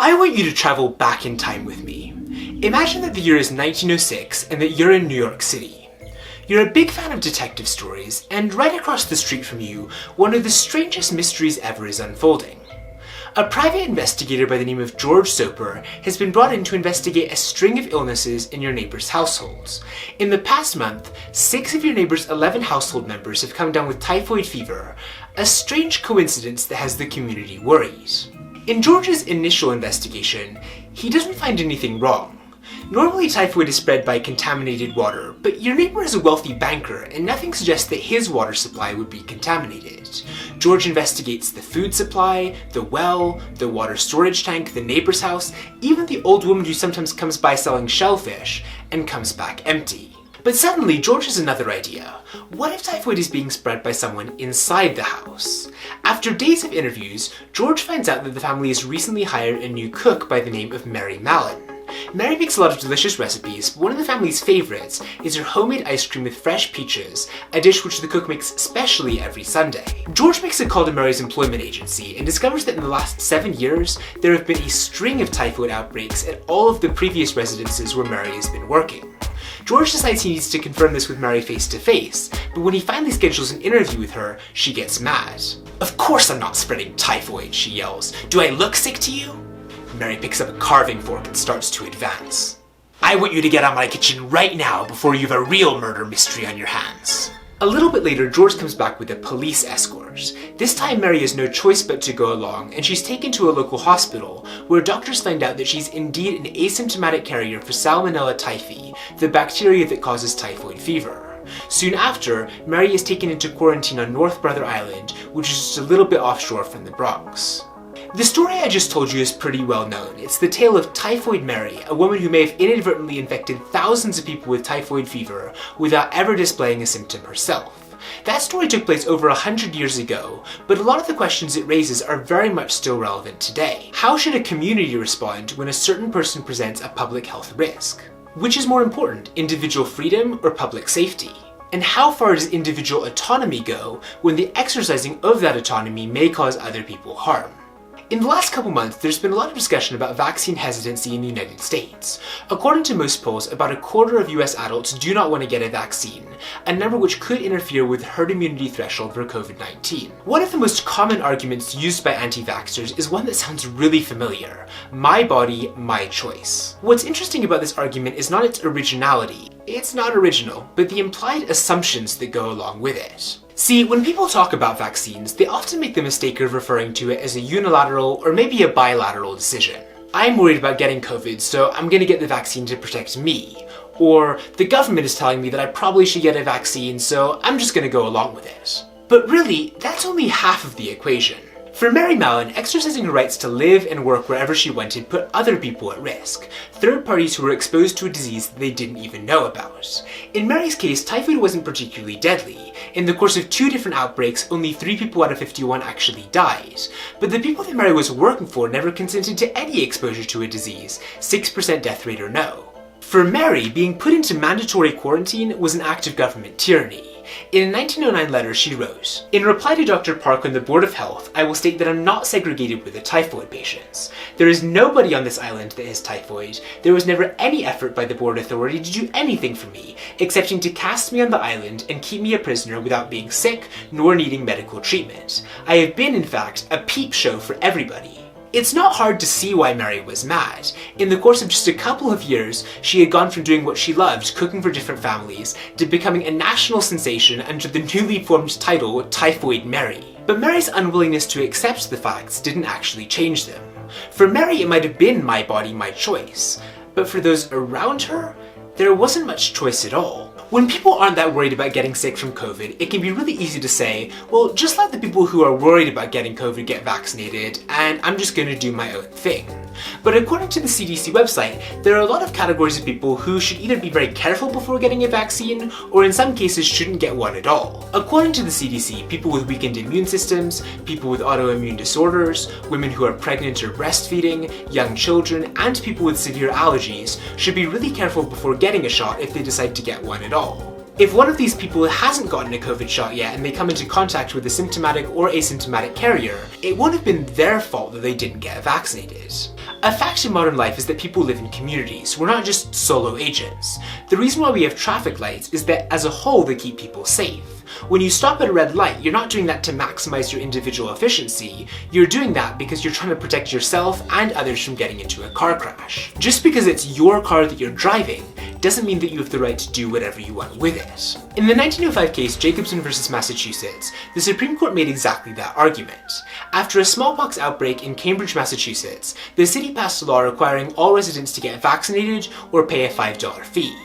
I want you to travel back in time with me. Imagine that the year is 1906 and that you're in New York City. You're a big fan of detective stories, and right across the street from you, one of the strangest mysteries ever is unfolding. A private investigator by the name of George Soper has been brought in to investigate a string of illnesses in your neighbors' households. In the past month, 6 of your neighbors' 11 household members have come down with typhoid fever, a strange coincidence that has the community worried. In George's initial investigation, he doesn't find anything wrong. Normally typhoid is spread by contaminated water, but your neighbor is a wealthy banker and nothing suggests that his water supply would be contaminated. George investigates the food supply, the well, the water storage tank, the neighbor's house, even the old woman who sometimes comes by selling shellfish and comes back empty. But suddenly, George has another idea. What if typhoid is being spread by someone inside the house? After days of interviews, George finds out that the family has recently hired a new cook by the name of Mary Mallon. Mary makes a lot of delicious recipes, but one of the family's favorites is her homemade ice cream with fresh peaches, a dish which the cook makes specially every Sunday. George makes a call to Mary's employment agency and discovers that in the last 7 years, there have been a string of typhoid outbreaks at all of the previous residences where Mary has been working. George decides he needs to confirm this with Mary face to face, but when he finally schedules an interview with her, she gets mad. "Of course I'm not spreading typhoid," she yells. "Do I look sick to you?" Mary picks up a carving fork and starts to advance. "I want you to get out of my kitchen right now before you have a real murder mystery on your hands." A little bit later, George comes back with a police escort. This time Mary has no choice but to go along, and she's taken to a local hospital, where doctors find out that she's indeed an asymptomatic carrier for Salmonella typhi, the bacteria that causes typhoid fever. Soon after, Mary is taken into quarantine on North Brother Island, which is just a little bit offshore from the Bronx. The story I just told you is pretty well known. It's the tale of Typhoid Mary, a woman who may have inadvertently infected thousands of people with typhoid fever without ever displaying a symptom herself. That story took place over 100 years ago, but a lot of the questions it raises are very much still relevant today. How should a community respond when a certain person presents a public health risk? Which is more important, individual freedom or public safety? And how far does individual autonomy go when the exercising of that autonomy may cause other people harm? In the last couple months, there's been a lot of discussion about vaccine hesitancy in the United States. According to most polls, about a quarter of US adults do not want to get a vaccine, a number which could interfere with the herd immunity threshold for COVID-19. One of the most common arguments used by anti-vaxxers is one that sounds really familiar: my body, my choice. What's interesting about this argument is not its originality. It's not original, but the implied assumptions that go along with it. See, when people talk about vaccines, they often make the mistake of referring to it as a unilateral or maybe a bilateral decision. I'm worried about getting COVID, so I'm gonna get the vaccine to protect me. Or, the government is telling me that I probably should get a vaccine, so I'm just gonna go along with it. But really, that's only half of the equation. For Mary Mallon, exercising her rights to live and work wherever she wanted put other people at risk, third parties who were exposed to a disease that they didn't even know about. In Mary's case, typhoid wasn't particularly deadly. In the course of 2 different outbreaks, only 3 people out of 51 actually died. But the people that Mary was working for never consented to any exposure to a disease, 6% death rate or no. For Mary, being put into mandatory quarantine was an act of government tyranny. In a 1909 letter, she wrote, "In reply to Dr. Park on the Board of Health, I will state that I'm not segregated with the typhoid patients. There is nobody on this island that has typhoid. There was never any effort by the board authority to do anything for me, excepting to cast me on the island and keep me a prisoner without being sick nor needing medical treatment. I have been, in fact, a peep show for everybody." It's not hard to see why Mary was mad. In the course of just a couple of years, she had gone from doing what she loved, cooking for different families, to becoming a national sensation under the newly formed title Typhoid Mary. But Mary's unwillingness to accept the facts didn't actually change them. For Mary, it might have been my body, my choice. But for those around her, there wasn't much choice at all. When people aren't that worried about getting sick from COVID, it can be really easy to say, well, just let the people who are worried about getting COVID get vaccinated, and I'm just gonna do my own thing. But according to the CDC website, there are a lot of categories of people who should either be very careful before getting a vaccine, or in some cases shouldn't get one at all. According to the CDC, people with weakened immune systems, people with autoimmune disorders, women who are pregnant or breastfeeding, young children, and people with severe allergies should be really careful before getting a shot if they decide to get one at all. If one of these people hasn't gotten a COVID shot yet and they come into contact with a symptomatic or asymptomatic carrier, it won't have been their fault that they didn't get vaccinated. A fact in modern life is that people live in communities. We're not just solo agents. The reason why we have traffic lights is that as a whole they keep people safe. When you stop at a red light, you're not doing that to maximize your individual efficiency, you're doing that because you're trying to protect yourself and others from getting into a car crash. Just because it's your car that you're driving doesn't mean that you have the right to do whatever you want with it. In the 1905 case Jacobson versus Massachusetts, the Supreme Court made exactly that argument. After a smallpox outbreak in Cambridge, Massachusetts, the city passed a law requiring all residents to get vaccinated or pay a $5 fee.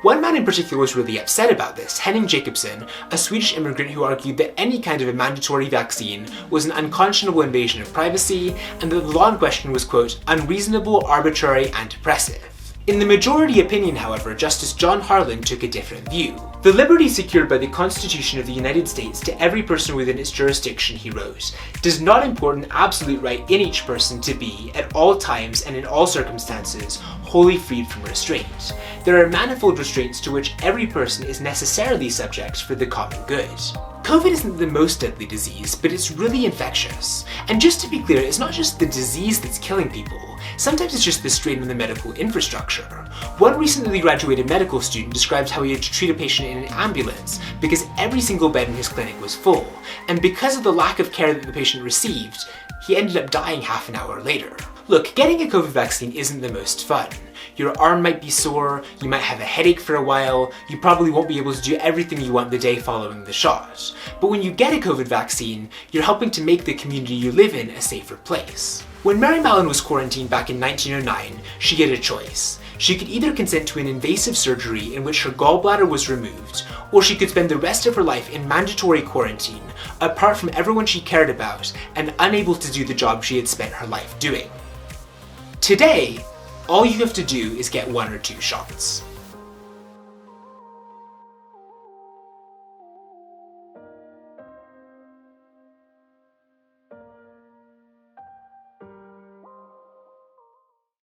One man in particular was really upset about this, Henning Jacobson, a Swedish immigrant who argued that any kind of a mandatory vaccine was an unconscionable invasion of privacy and that the law in question was, quote, unreasonable, arbitrary, and oppressive. In the majority opinion, however, Justice John Harlan took a different view. The liberty secured by the Constitution of the United States to every person within its jurisdiction, he wrote, does not import an absolute right in each person to be, at all times and in all circumstances, wholly freed from restraint. There are manifold restraints to which every person is necessarily subject for the common good. COVID isn't the most deadly disease, but it's really infectious. And just to be clear, it's not just the disease that's killing people. Sometimes it's just the strain on the medical infrastructure. One recently graduated medical student described how he had to treat a patient in an ambulance because every single bed in his clinic was full, and because of the lack of care that the patient received, he ended up dying half an hour later. Look, getting a COVID vaccine isn't the most fun. Your arm might be sore, you might have a headache for a while, you probably won't be able to do everything you want the day following the shot. But when you get a COVID vaccine, you're helping to make the community you live in a safer place. When Mary Mallon was quarantined back in 1909, she had a choice. She could either consent to an invasive surgery in which her gallbladder was removed, or she could spend the rest of her life in mandatory quarantine, apart from everyone she cared about, and unable to do the job she had spent her life doing. Today, all you have to do is get 1 or 2 shots.